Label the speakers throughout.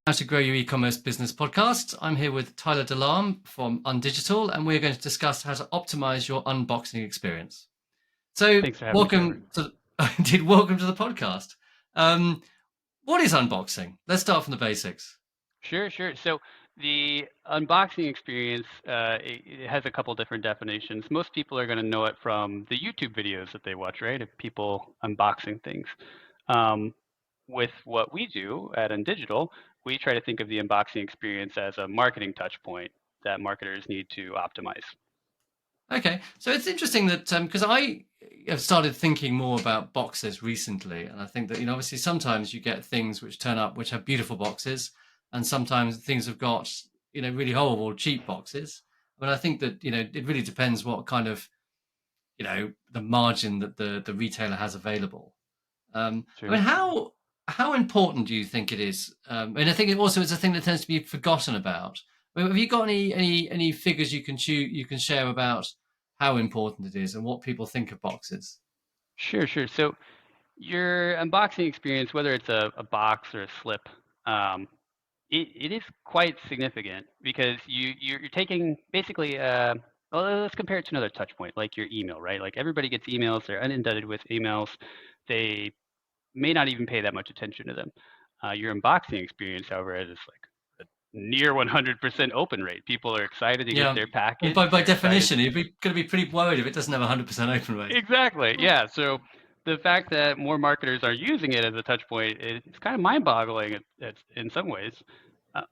Speaker 1: How to Grow Your E-Commerce Business podcast. I'm here with Tyler DeLarm from UnDigital, and we're going to discuss how to optimize your unboxing experience. So,
Speaker 2: Thanks for having me, Trevor.
Speaker 1: welcome to the podcast. Um, what is unboxing? Let's start from the basics.
Speaker 2: Sure. So the unboxing experience, it has a couple different definitions. Most people are going to know it from the YouTube videos that they watch, right? Of people unboxing things. Um, with what we do at UnDigital, we try to think of the unboxing experience as a marketing touch point that marketers need to optimize.
Speaker 1: Okay, so it's interesting that because I have started thinking more about boxes recently, and I think that obviously sometimes you get things which turn up which have beautiful boxes, and sometimes things have got really horrible cheap boxes. But I think that it really depends what kind of the margin that the retailer has available. I mean,
Speaker 2: Sure.
Speaker 1: how important do you think it is? And I think it also is a thing that tends to be forgotten about. I mean, have you got any figures you can share about how important it is and what people think of boxes?
Speaker 2: Sure. So your unboxing experience, whether it's a box or a slip, um, it is quite significant because you're taking basically well, let's compare it to another touch point, like your email, right? Like everybody gets emails, they're inundated with emails. They may not even pay that much attention to them. Your unboxing experience, however, is like a near 100% open rate. People are excited to get
Speaker 1: Yeah.
Speaker 2: their
Speaker 1: Well,
Speaker 2: package.
Speaker 1: by
Speaker 2: They're excited.
Speaker 1: definition, you're going to be pretty worried if it doesn't have 100% open rate.
Speaker 2: Exactly. Yeah. So the fact that more marketers are using it as a touch point, it's kind of mind-boggling in some ways. Uh,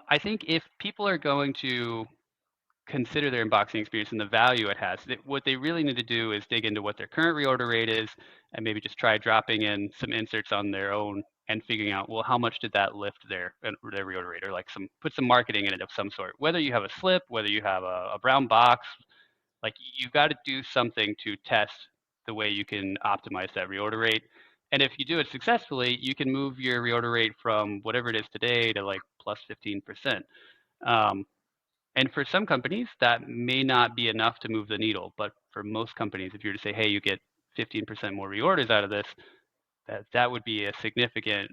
Speaker 2: I think if people are going to consider their unboxing experience and the value it has, what they really need to do is dig into what their current reorder rate is and maybe just try dropping in some inserts on their own and figuring out, well, how much did that lift their reorder rate, or like put some marketing in it of some sort. Whether you have a slip, whether you have a brown box, like you've got to do something to test the way you can optimize that reorder rate. And if you do it successfully, you can move your reorder rate from whatever it is today to like plus 15%. Um, and for some companies, that may not be enough to move the needle. But for most companies, if you were to say, hey, you get 15% more reorders out of this, that would be a significant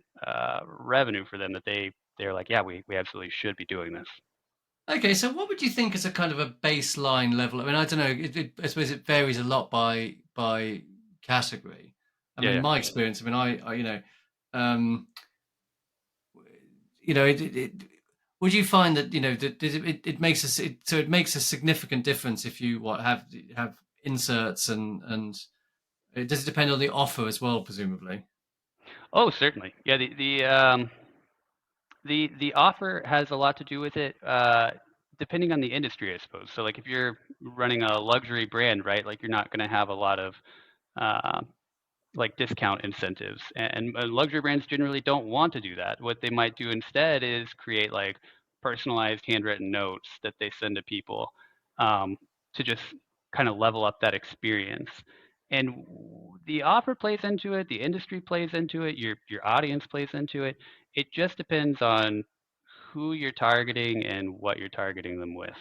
Speaker 2: revenue for them that they're like, yeah, we absolutely should be doing this.
Speaker 1: Okay, so what would you think is a kind of a baseline level? I mean, I don't know. I suppose it varies a lot by category. I
Speaker 2: Yeah,
Speaker 1: mean,
Speaker 2: yeah.
Speaker 1: my experience. I mean, um, would you find that it makes it makes a significant difference if you have inserts and does it depend on the offer as well, presumably?
Speaker 2: Oh, certainly. Yeah, the offer has a lot to do with it, depending on the industry, I suppose. So, like if you're running a luxury brand, right? Like you're not going to have a lot of uh, like discount incentives, and luxury brands generally don't want to do that. What they might do instead is create like personalized handwritten notes that they send to people, um, to just kind of level up that experience. And the offer plays into it, the industry plays into it, your audience plays into it. It just depends on who you're targeting and what you're targeting them with.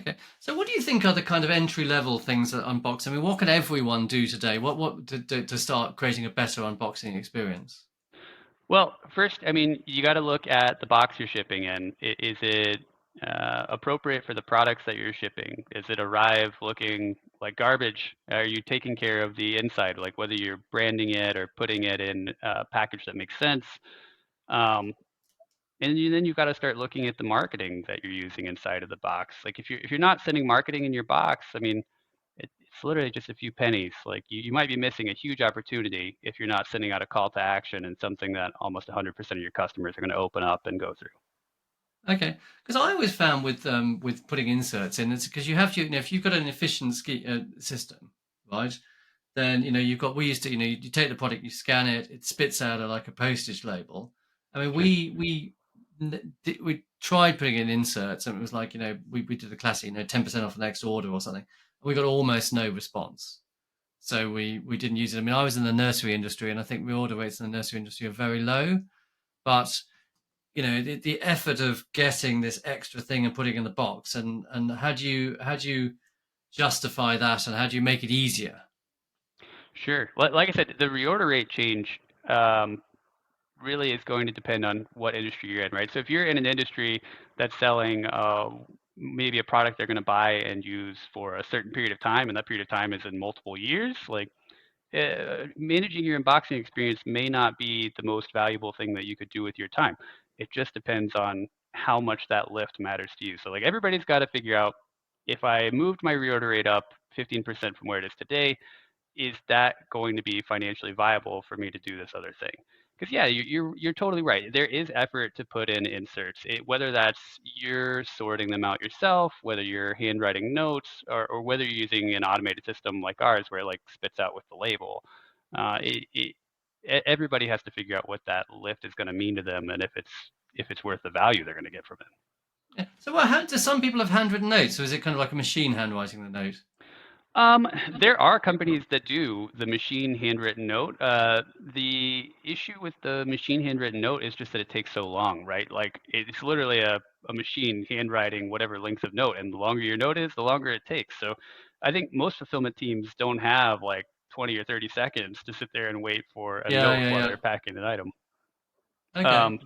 Speaker 1: Okay, so what do you think are the kind of entry level things that unbox? I mean, what can everyone do today? What to start creating a better unboxing experience?
Speaker 2: Well, first, I mean, you got to look at the box you're shipping in. Is it appropriate for the products that you're shipping? Is it arrive looking like garbage? Are you taking care of the inside, like whether you're branding it or putting it in a package that makes sense? Um, then you've got to start looking at the marketing that you're using inside of the box. Like if you're not sending marketing in your box, I mean, it's literally just a few pennies. Like you might be missing a huge opportunity if you're not sending out a call to action and something that almost 100% of your customers are going to open up and go through.
Speaker 1: Okay, because I always found with putting inserts in, it's because you have to, if you've got an efficient system, right? Then you've got we used to you take the product, you scan it, it spits out like a postage label. I mean,
Speaker 2: Sure.
Speaker 1: we tried putting in inserts, and it was like we did the classic 10% off the next order or something, and we got almost no response. So we didn't use it. I mean, I was in the nursery industry, and I think reorder rates in the nursery industry are very low, but the effort of getting this extra thing and putting it in the box, and how do you justify that, and how do you make it easier?
Speaker 2: Sure. Like I said, the reorder rate change, um, really is going to depend on what industry you're in, right? So if you're in an industry that's selling maybe a product they're going to buy and use for a certain period of time, and that period of time is in multiple years, like managing your unboxing experience may not be the most valuable thing that you could do with your time. It just depends on how much that lift matters to you. So like everybody's got to figure out, if I moved my reorder rate up 15% from where it is today, is that going to be financially viable for me to do this other thing? Because yeah, you're totally right. There is effort to put in inserts, whether that's you're sorting them out yourself, whether you're handwriting notes, or whether you're using an automated system like ours where it like spits out with the label. Everybody has to figure out what that lift is going to mean to them, and if it's worth the value they're going to get from it.
Speaker 1: Yeah. So do some people have handwritten notes, or is it kind of like a machine handwriting the note?
Speaker 2: There are companies that do the machine handwritten note. The issue with the machine handwritten note is just that it takes so long, right? Like it's literally a machine handwriting whatever length of note, and the longer your note is, the longer it takes. So I think most fulfillment teams don't have like 20 or 30 seconds to sit there and wait for a
Speaker 1: Yeah,
Speaker 2: note
Speaker 1: yeah,
Speaker 2: while
Speaker 1: yeah.
Speaker 2: they're packing an item.
Speaker 1: Okay.
Speaker 2: Um,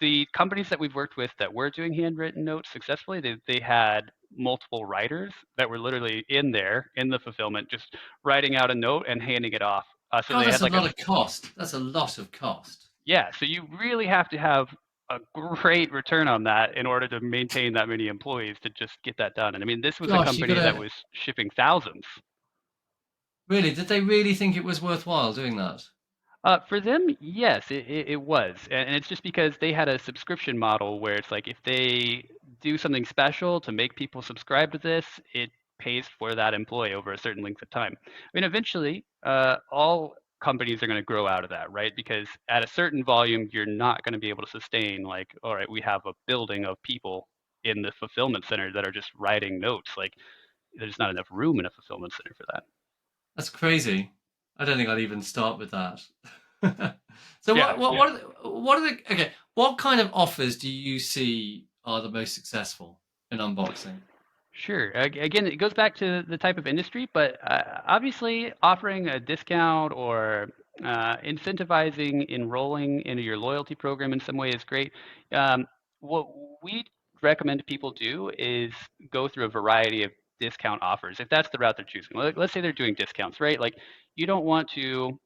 Speaker 2: the companies that we've worked with that were doing handwritten notes successfully, they had multiple writers that were literally in there in the fulfillment, just writing out a note and handing it off. So
Speaker 1: God,
Speaker 2: they
Speaker 1: that's
Speaker 2: had
Speaker 1: a
Speaker 2: like a
Speaker 1: lot of cost. That's a lot of cost.
Speaker 2: yeah. So you really have to have a great return on that in order to maintain that many employees to just get that done. And I mean, this was a
Speaker 1: Gosh, you got
Speaker 2: company that
Speaker 1: to
Speaker 2: was shipping thousands.
Speaker 1: really. Did they really think it was worthwhile doing that?
Speaker 2: For them, yes, it was. And it's just because they had a subscription model where it's like if they do something special to make people subscribe to this, it pays for that employee over a certain length of time. I mean, eventually, all companies are going to grow out of that, right? Because at a certain volume, you're not going to be able to sustain, like, all right, we have a building of people in the fulfillment center that are just writing notes. Like, there's not enough room in a fulfillment center for that.
Speaker 1: That's crazy. I don't think I'd even start with that. So
Speaker 2: Yeah.
Speaker 1: okay? What kind of offers do you see are the most successful in unboxing?
Speaker 2: Sure. Again, it goes back to the type of industry, but obviously offering a discount or incentivizing enrolling into your loyalty program in some way is great. What we recommend people do is go through a variety of discount offers if that's the route they're choosing. Let's say they're doing discounts, right? Like you don't want to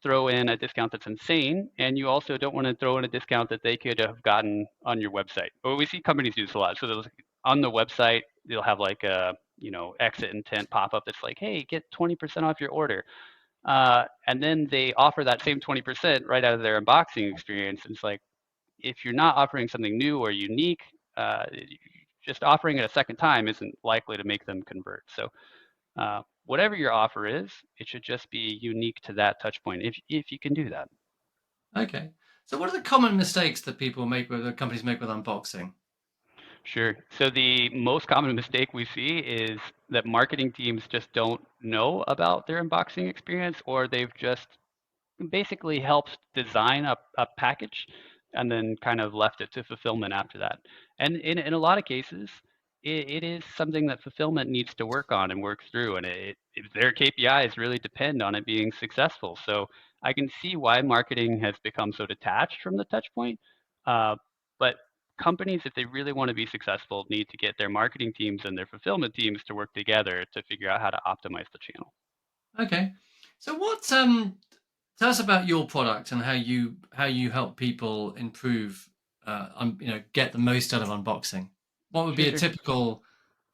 Speaker 2: throw in a discount that's insane, and you also don't want to throw in a discount that they could have gotten on your website. But we see companies do this a lot. So there's on the website, they'll have like a exit intent pop up that's like, hey, get 20% off your order. And then they offer that same 20% right out of their unboxing experience. And it's like, if you're not offering something new or unique, just offering it a second time isn't likely to make them convert. So whatever your offer is, it should just be unique to that touch point if you can do that.
Speaker 1: Okay. So what are the common mistakes that people make with the companies make with unboxing?
Speaker 2: Sure. So the most common mistake we see is that marketing teams just don't know about their unboxing experience, or they've just basically helped design a package and then kind of left it to fulfillment after that. And in a lot of cases, it is something that fulfillment needs to work on and work through, and their KPIs really depend on it being successful. So I can see why marketing has become so detached from the touch point. But companies, if they really want to be successful, need to get their marketing teams and their fulfillment teams to work together to figure out how to optimize the channel.
Speaker 1: Okay. So tell us about your product and how you help people improve get the most out of unboxing. What would
Speaker 2: Sure,
Speaker 1: be a
Speaker 2: sure.
Speaker 1: typical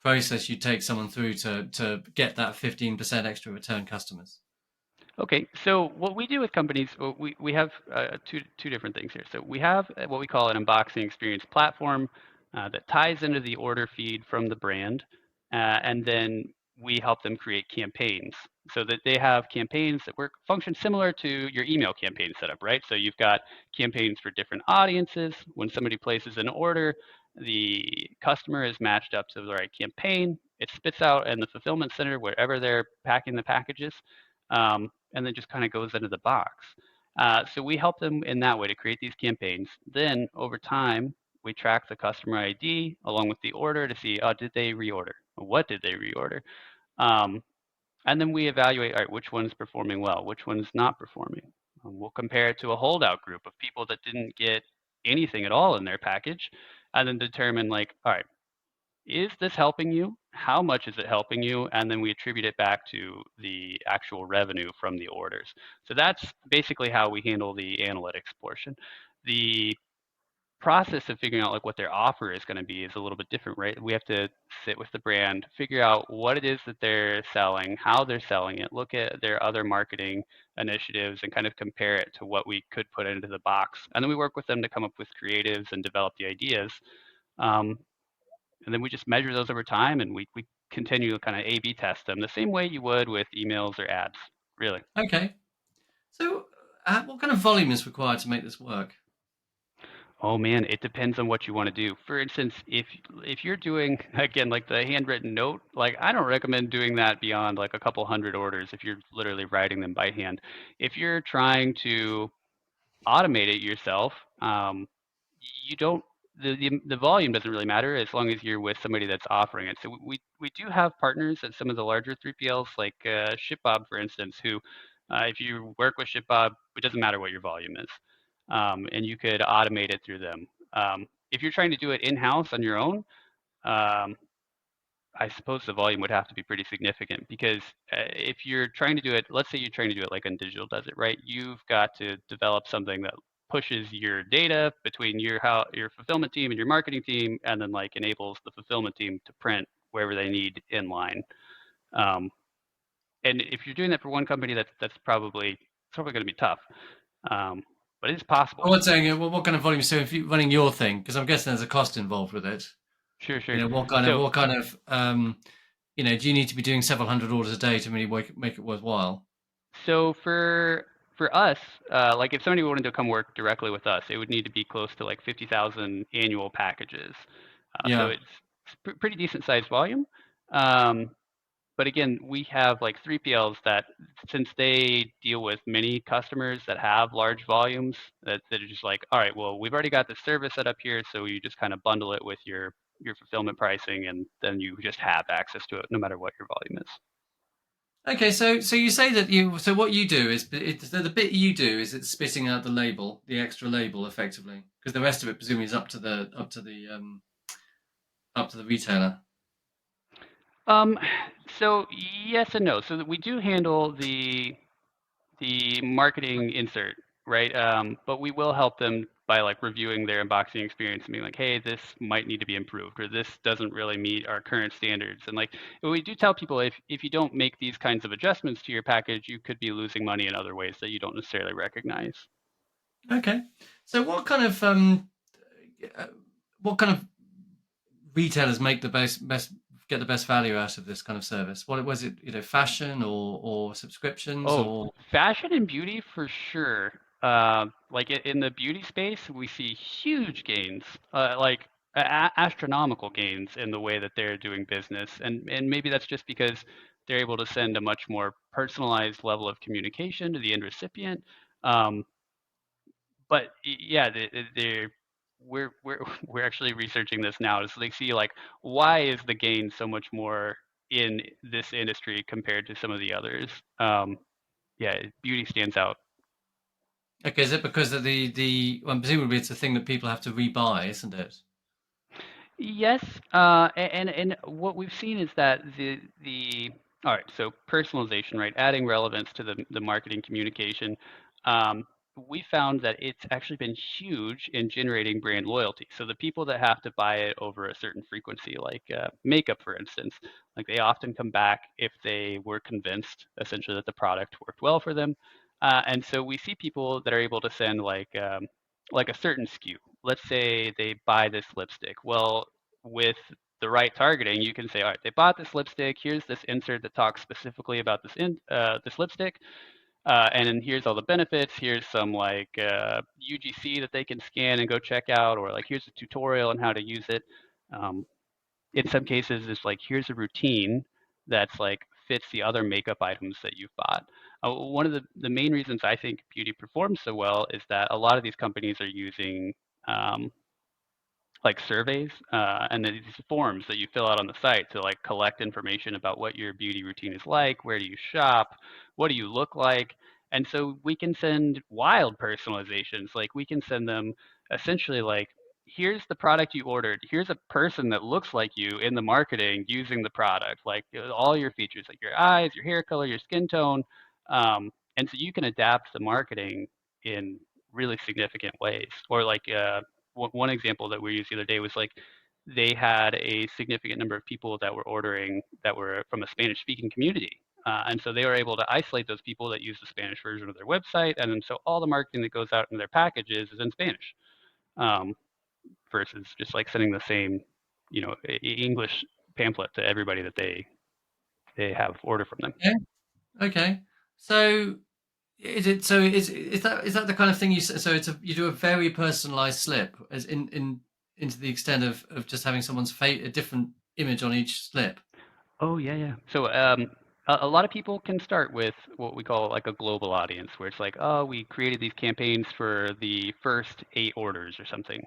Speaker 1: process you take someone through to get that 15% extra return customers?
Speaker 2: Okay, so what we do with companies, we have two different things here. So we have what we call an unboxing experience platform that ties into the order feed from the brand, and then we help them create campaigns so that they have campaigns that work function similar to your email campaign setup, right? So you've got campaigns for different audiences. When somebody places an order, the customer is matched up to the right campaign. It spits out in the fulfillment center wherever they're packing the packages. And then just kind of goes into the box. So we help them in that way to create these campaigns. Then over time, we track the customer ID along with the order to see, did they reorder? What did they reorder? And then we evaluate, all right, which one's performing well, which one's not performing. We'll compare it to a holdout group of people that didn't get anything at all in their package, and then determine like, all right, is this helping you? How much is it helping you? And then we attribute it back to the actual revenue from the orders. So that's basically how we handle the analytics portion. The process of figuring out like what their offer is going to be is a little bit different, right? We have to sit with the brand, figure out what it is that they're selling, how they're selling it, look at their other marketing initiatives and kind of compare it to what we could put into the box. And then we work with them to come up with creatives and develop the ideas. Um, and then we just measure those over time, and we continue to kind of A/B test them the same way you would with emails or ads, really.
Speaker 1: Okay. So, what kind of volume is required to make this work?
Speaker 2: Oh man, it depends on what you want to do. For instance, if you're doing again like the handwritten note, like I don't recommend doing that beyond like a couple hundred orders if you're literally writing them by hand. If you're trying to automate it yourself, you don't the volume doesn't really matter as long as you're with somebody that's offering it. So we do have partners at some of the larger 3PLs like ShipBob, for instance, who if you work with ShipBob, it doesn't matter what your volume is, and you could automate it through them. If you're trying to do it in-house on your own, um, I suppose the volume would have to be pretty significant because if you're trying to do it, let's say you're trying to do it like UnDigital does it, right? You've got to develop something that pushes your data between your fulfillment team and your marketing team, and then like enables the fulfillment team to print wherever they need in line. Um, and if you're doing that for one company, that's probably going to be tough, but it's possible.
Speaker 1: I was saying, what kind of volume? So, if you're running your thing, because I'm guessing there's a cost involved with it.
Speaker 2: Sure,
Speaker 1: You
Speaker 2: sure.
Speaker 1: know,
Speaker 2: So
Speaker 1: do you need to be doing several hundred orders a day to really make it worthwhile?
Speaker 2: So for us, like if somebody wanted to come work directly with us, it would need to be close to like 50,000 annual packages. So
Speaker 1: Yeah.
Speaker 2: it's pretty decent sized volume. Um, but again, we have like 3PLs that since they deal with many customers that have large volumes, that are just like, all right, well, we've already got the service set up here, so you just kind of bundle it with your fulfillment pricing, and then you just have access to it no matter what your volume is.
Speaker 1: Okay, so you say that so what you do is so the bit you do is it's spitting out the label, the extra label, effectively, because the rest of it presumably is up to the retailer.
Speaker 2: Um, so yes and no. So that we do handle the marketing insert, right? But we will help them by like reviewing their unboxing experience and being like, hey, this might need to be improved, or this doesn't really meet our current standards. And like we do tell people if you don't make these kinds of adjustments to your package, you could be losing money in other ways that you don't necessarily recognize.
Speaker 1: Okay, so uh, what kind of retailers make the best get the best value out of this kind of service? What was it? Fashion or subscriptions
Speaker 2: Oh,
Speaker 1: or
Speaker 2: fashion and beauty for sure. Like in the beauty space, we see huge gains, like astronomical gains in the way that they're doing business, and maybe that's just because they're able to send a much more personalized level of communication to the end recipient. Um, but yeah, we're we're actually researching this now, so they see like why is the gain so much more in this industry compared to some of the others. Yeah, beauty stands out.
Speaker 1: okay? Is it because of well, presumably it's a thing that people have to rebuy, isn't it?
Speaker 2: Yes, and what we've seen is that the all right, so personalization, right? Adding relevance to the marketing communication. Um, we found that it's actually been huge in generating brand loyalty. So the people that have to buy it over a certain frequency, like makeup, for instance, like they often come back if they were convinced essentially that the product worked well for them. And so we see people that are able to send like a certain SKU. Let's say they buy this lipstick. Well, with the right targeting, you can say, all right, they bought this lipstick. Here's this insert that talks specifically about this lipstick, and then here's all the benefits. Here's some like UGC that they can scan and go check out, or like here's a tutorial on how to use it. Um, in some cases, it's like here's a routine that's like fits the other makeup items that you've bought. One of the main reasons I think beauty performs so well is that a lot of these companies are using um, like surveys and then these forms that you fill out on the site to like collect information about what your beauty routine is like, where do you shop, what do you look like, And so we can send wild personalizations. Like we can send them essentially like, here's the product you ordered. Here's a person that looks like you in the marketing using the product, like all your features, like your eyes, your hair color, your skin tone. And so you can adapt the marketing in really significant ways. Or like one example that we used the other day was like they had a significant number of people that were ordering that were from a Spanish speaking community. And so they were able to isolate those people that use the Spanish version of their website. And then so all the marketing that goes out in their packages is in Spanish, um, versus just like sending the same, English pamphlet to everybody that they have order from them.
Speaker 1: Okay. Okay. So is that the kind of thing you do a very personalized slip as in into the extent of just having someone's a different image on each slip?
Speaker 2: Oh yeah, yeah. So a lot of people can start with what we call like a global audience, where it's like, oh, we created these campaigns for the first 8 orders or something,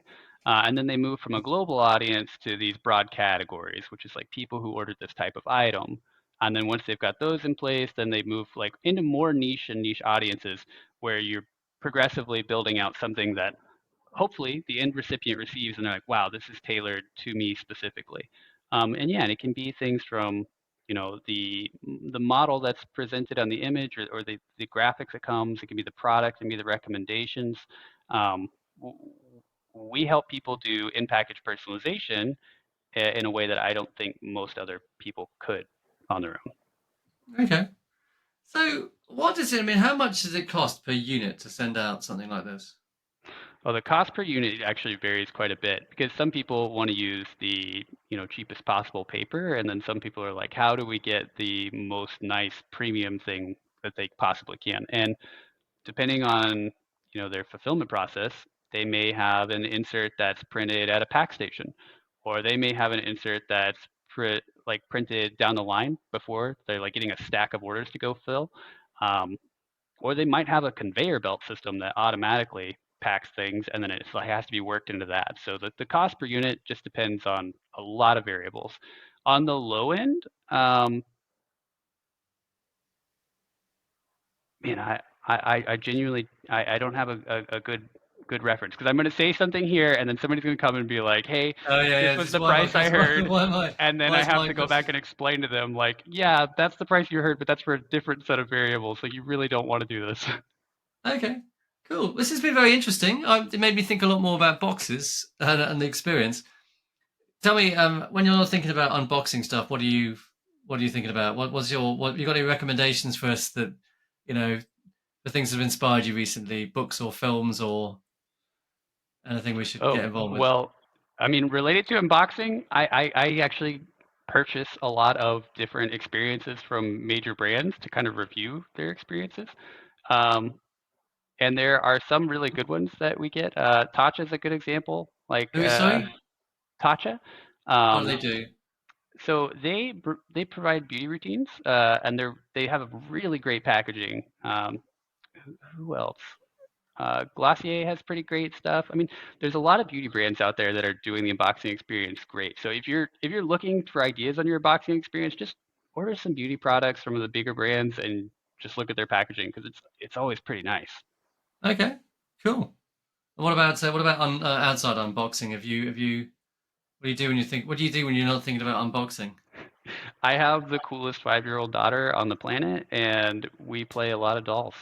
Speaker 2: and then they move from a global audience to these broad categories, which is like people who ordered this type of item. And then once they've got those in place, then they move like into more niche and niche audiences, where you're progressively building out something that hopefully the end recipient receives and they're like, wow, this is tailored to me specifically. And yeah, and it can be things from, the model that's presented on the image, or the graphics that comes. It can be the product, it can be the recommendations. Um, we help people do in-package personalization in a way that I don't think most other people could on their own.
Speaker 1: Okay. So what does it? I mean, how much does it cost per unit to send out something like this?
Speaker 2: Well, the cost per unit actually varies quite a bit, because some people want to use the cheapest possible paper, and then some people are like, how do we get the most nice premium thing that they possibly can? And depending on their fulfillment process, they may have an insert that's printed at a pack station, or they may have an insert that's printed down the line before they're like getting a stack of orders to go fill. Or they might have a conveyor belt system that automatically packs things, and then it has to be worked into that. So the cost per unit just depends on a lot of variables. On the low end, man, I genuinely I don't have a good reference, because I'm going to say something here and then somebody's going to come and be like, hey,
Speaker 1: Oh yeah,
Speaker 2: this
Speaker 1: yeah.
Speaker 2: was
Speaker 1: This is
Speaker 2: the
Speaker 1: why
Speaker 2: price I heard. And then
Speaker 1: why
Speaker 2: I
Speaker 1: is
Speaker 2: have
Speaker 1: my
Speaker 2: to go back
Speaker 1: question?
Speaker 2: and explain to them like, yeah, that's the price you heard, but that's for a different set of variables. So you really don't want to do this.
Speaker 1: Okay, cool. This has been very interesting. It made me think a lot more about boxes and the experience. Tell me, when you're thinking about unboxing stuff, what are you thinking about? What you got any recommendations for us that you know the things that have inspired you recently, books or films or anything we should get
Speaker 2: Oh,
Speaker 1: involved with?
Speaker 2: well, I mean, related to unboxing, I actually purchase a lot of different experiences from major brands to kind of review their experiences. Um, and there are some really good ones that we get. Tatcha is a good example, like
Speaker 1: Who is sorry?
Speaker 2: Tatcha.
Speaker 1: What do
Speaker 2: Um,
Speaker 1: they do?
Speaker 2: so they provide beauty routines, and they have a really great packaging. Who else? Glossier has pretty great stuff. I mean, there's a lot of beauty brands out there that are doing the unboxing experience great. So if you're looking for ideas on your unboxing experience, just order some beauty products from the bigger brands and just look at their packaging, because it's always pretty nice.
Speaker 1: Okay, cool. What about outside unboxing? Have you what do you do when you think? What do you do when you're not thinking about unboxing?
Speaker 2: I have the coolest 5-year-old daughter on the planet, and we play a lot of dolls.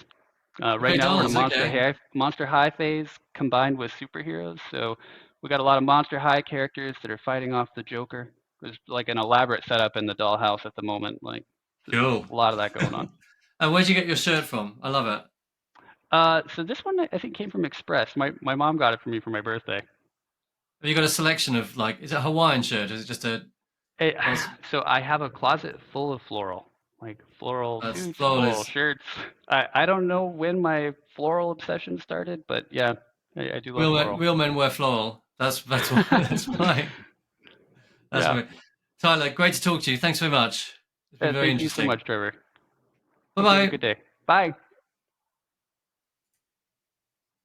Speaker 1: You
Speaker 2: Right
Speaker 1: play
Speaker 2: now we're in a
Speaker 1: dolls, okay.
Speaker 2: Monster High phase combined with superheroes. So we got a lot of Monster High characters that are fighting off the Joker. There's like an elaborate setup in the dollhouse at the moment. Like there's
Speaker 1: Cool.
Speaker 2: a lot of that going on.
Speaker 1: And where'd you get your shirt from? I love it.
Speaker 2: So this one I think came from Express. My mom got it for me for my birthday.
Speaker 1: Have you got a selection of is it a Hawaiian shirt? Or is it just a
Speaker 2: It,
Speaker 1: well,
Speaker 2: so I have a closet full of floral, like floral
Speaker 1: that's
Speaker 2: suits,
Speaker 1: floral
Speaker 2: floral
Speaker 1: is
Speaker 2: shirts. I don't know when my floral obsession started, but yeah, I do love floral.
Speaker 1: real men wear floral. That's why that's fine. That's
Speaker 2: Yeah.
Speaker 1: right. Tyler, great to talk to you. Thanks very much. It's been very
Speaker 2: Thank you so
Speaker 1: interesting.
Speaker 2: much, Trevor.
Speaker 1: Bye
Speaker 2: Hope you have a good
Speaker 1: bye.
Speaker 2: day. Bye.